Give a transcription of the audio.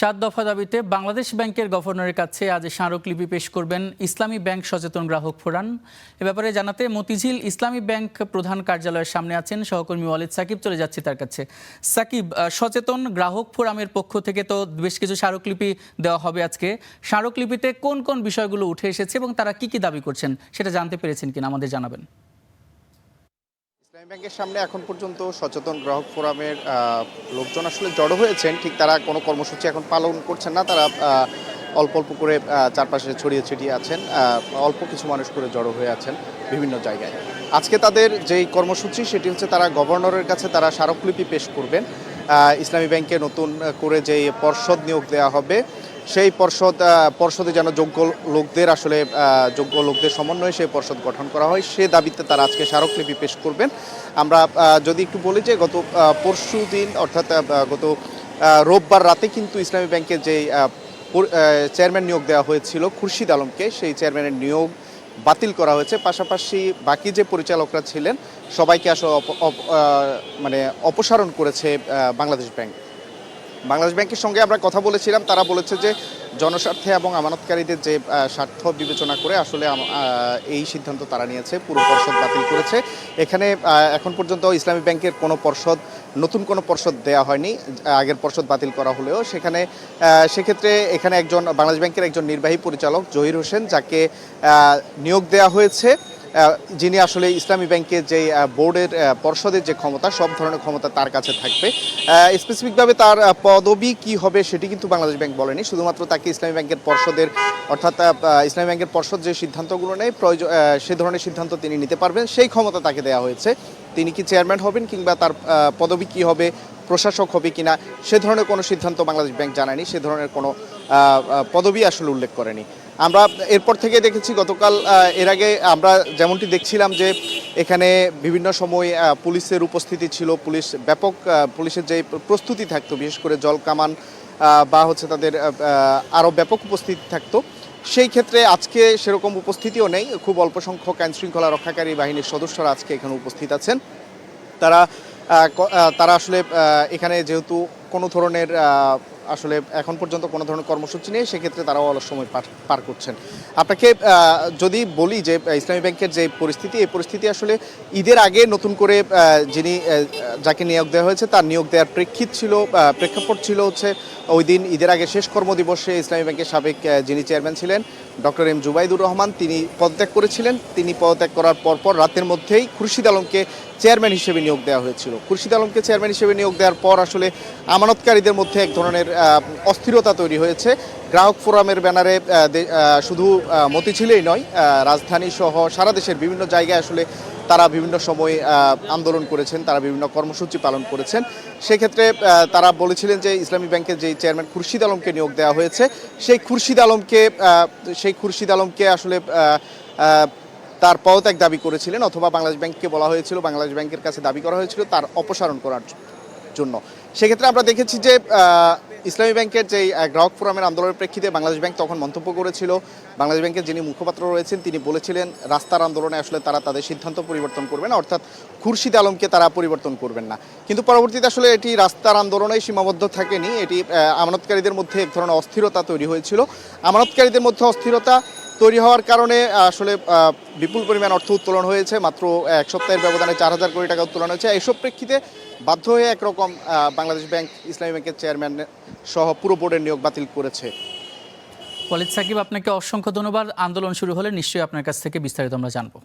7 দফা দাবিতে বাংলাদেশ ব্যাংকের গভর্নরের কাছে আজ স্মারকলিপি পেশ করবেন ইসলামী ব্যাংক সচেতন গ্রাহক ফোরাম। এ ব্যাপারে জানাতে মতিঝিল ইসলামী ব্যাংক প্রধান কার্যালয়ের সামনে আছেন সহকর্মী ওয়ালিদ সাকিব। চলে যাচ্ছি তার কাছে। সাকিব, সচেতন গ্রাহক ফোরামের পক্ষ থেকে তো বেশ কিছু স্মারকলিপি দেওয়া হবে আজকে। স্মারকলিপিতে কোন কোন বিষয়গুলো উঠে এসেছে এবং তারা কি দাবি করছেন সেটা জানতে পেরেছেন কিনা আমাদের জানাবেন। ইসলামী ব্যাংকের সামনে এখন পর্যন্ত সচেতন গ্রাহক ফোরামের লোকজন আসলে জড়ো হয়েছেন। ঠিক তারা কোনো কর্মসূচি এখন পালন করছেন না, তারা অল্প অল্প করে চারপাশে ছড়িয়ে ছিটিয়ে আছেন, অল্প কিছু মানুষ করে জড়ো হয়ে আছেন বিভিন্ন জায়গায়। আজকে তাদের যেই কর্মসূচি সেটি হচ্ছে তারা গভর্নরের কাছে তারা স্মারকলিপি পেশ করবেন। ইসলামী ব্যাংকে নতুন করে যেই পর্ষদ নিয়োগ দেওয়া হবে সেই পর্ষদে যেন যোগ্য লোকদের সমন্বয়ে সেই পর্ষদ গঠন করা হয়, সে দাবিতে তারা আজকে স্মারকলিপি পেশ করবেন। আমরা যদি একটু বলি যে গত পরশু দিন অর্থাৎ গত রোববার রাতে কিন্তু ইসলামী ব্যাংকের যেই চেয়ারম্যান নিয়োগ দেওয়া হয়েছিল খুরশিদ আলমকে, সেই চেয়ারম্যানের নিয়োগ বাতিল করা হয়েছে। পাশাপাশি বাকি যে পরিচালকরা ছিলেন সবাইকে আসলে অপসারণ করেছে বাংলাদেশ ব্যাংক। বাংলাদেশ ব্যাংকের সঙ্গে আমরা কথা বলেছিলাম, তারা বলেছে যে জনস্বার্থে এবং আমানতকারীদের যে স্বার্থ বিবেচনা করে আসলে এই সিদ্ধান্ত তারা নিয়েছে, পুরো পর্ষদ বাতিল করেছে। এখানে এখন পর্যন্ত ইসলামী ব্যাংকের নতুন কোনো পর্ষদ দেওয়া হয়নি, আগের পর্ষদ বাতিল করা হলেও সেক্ষেত্রে এখানে বাংলাদেশ ব্যাংকের একজন নির্বাহী পরিচালক জহির হোসেন, যাকে নিয়োগ দেওয়া হয়েছে, যিনি আসলে ইসলামী ব্যাংকের যে বোর্ডের পর্ষদের যে ক্ষমতা, সব ধরনের ক্ষমতা তার কাছে থাকবে। স্পেসিফিকভাবে তার পদবি কি হবে সেটি কিন্তু বাংলাদেশ ব্যাংক বলেনি, শুধুমাত্র তাকে ইসলামী ব্যাংকের পর্ষদের অর্থাৎ ইসলামী ব্যাংকের পর্ষদ যে সিদ্ধান্তগুলো নেয় সে ধরনের সিদ্ধান্ত তিনি নিতে পারবেন, সেই ক্ষমতা তাকে দেওয়া হয়েছে। তিনি কি চেয়ারম্যান হবেন কিংবা তার পদবি কি হবে, প্রশাসক হবে কিনা, সে ধরনের কোনো সিদ্ধান্ত বাংলাদেশ ব্যাংক জানায়নি, সে ধরনের কোনো পদবি আসলে উল্লেখ করেনি। আমরা এরপর থেকে দেখেছি গতকাল, এর আগে আমরা যেমনটি দেখছিলাম যে এখানে বিভিন্ন সময় পুলিশের উপস্থিতি ছিল, পুলিশের যে প্রস্তুতি থাকতো, বিশেষ করে জল কামান বা তাদের আরও ব্যাপক উপস্থিতি থাকতো। সেই ক্ষেত্রে আজকে সেরকম উপস্থিতিও নেই, খুব অল্প সংখ্যক আইন শৃঙ্খলা রক্ষাকারী বাহিনীর সদস্যরা আজকে এখানে উপস্থিত আছেন। তারা আসলে এখানে যেহেতু কোনো ধরনের আসলে এখন পর্যন্ত কোনো ধরনের কর্মসূচি নেই, সেক্ষেত্রে তারাও অলস সময় পার করছেন। আপনাকে যদি বলি যে ইসলামী ব্যাংকের যে পরিস্থিতি, এই পরিস্থিতি আসলে ঈদের আগে নতুন করে যাকে নিয়োগ দেওয়া হয়েছে তার নিয়োগ দেওয়ার প্রেক্ষাপট ছিল হচ্ছে ওই দিন ঈদের আগে শেষ কর্মদিবসে ইসলামী ব্যাংকের সাবেক যিনি চেয়ারম্যান ছিলেন ডক্টর এম জুবাইদুর রহমান, তিনি পদত্যাগ করেছিলেন। তিনি পদত্যাগ করার পরপর রাতের মধ্যেই খুরশিদ আলমকে চেয়ারম্যান হিসেবে নিয়োগ দেওয়া হয়েছিল। খুরশিদ আলমকে চেয়ারম্যান হিসেবে নিয়োগ দেওয়ার পর আসলে আমানতকারীদের মধ্যে এক ধরনের অস্থিরতা তৈরি হয়েছে। গ্রাহক ফোরামের ব্যানারে শুধু মতিঝিলেই নয়, রাজধানী সহ সারা দেশের বিভিন্ন জায়গায় আসলে তারা বিভিন্ন সময় আন্দোলন করেছেন, তারা বিভিন্ন কর্মসূচি পালন করেছেন। সেক্ষেত্রে তারা বলেছিলেন যে ইসলামী ব্যাংকের যে চেয়ারম্যান খুরশিদ আলমকে নিয়োগ দেওয়া হয়েছে, সেই খুরশিদ আলমকে আসলে তার পদত্যাগ দাবি করেছিলেন, অথবা বাংলাদেশ ব্যাংককে বলা হয়েছিল, বাংলাদেশ ব্যাংকের কাছে দাবি করা হয়েছিল তার অপসারণ করার জন্য। সেক্ষেত্রে আমরা দেখেছি যে ইসলামী ব্যাংকের যে গ্রাহক ফোরামের আন্দোলনের প্রেক্ষিতে বাংলাদেশ ব্যাংক তখন মন্তব্য করেছিল। বাংলাদেশ ব্যাংকের যিনি মুখপাত্র রয়েছেন তিনি বলেছিলেন রাস্তার আন্দোলনে আসলে তারা তাদের সিদ্ধান্ত পরিবর্তন করবে না, অর্থাৎ খুরশিদ আলমকে তারা পরিবর্তন করবেন না। কিন্তু পরবর্তীতে আসলে এটি রাস্তার আন্দোলনেই সীমাবদ্ধ থাকেনি, এটি আমানতকারীদের মধ্যে এক ধরনের অস্থিরতা তৈরি হয়েছিল। আমানতকারীদের মধ্যে অস্থিরতা তৈরি হওয়ার কারণে আসলে বিপুল পরিমাণ অর্থ উত্তোলন হয়েছে, মাত্র এক সপ্তাহের ব্যবধানে 4,000 কোটি টাকা উত্তোলন হয়েছে। এইসব প্রেক্ষিতে বাধ্য হয়ে একরকম বাংলাদেশ ব্যাংক ইসলামী ব্যাংকের চেয়ারম্যান সহ পুরো বোর্ডের নিয়োগ বাতিল করেছে। ওয়ালিদ সাকিব, আপনাকে অসংখ্য ধন্যবাদ। আন্দোলন শুরু হলে নিশ্চয়ই আপনার কাছ থেকে বিস্তারিত আমরা জানবো।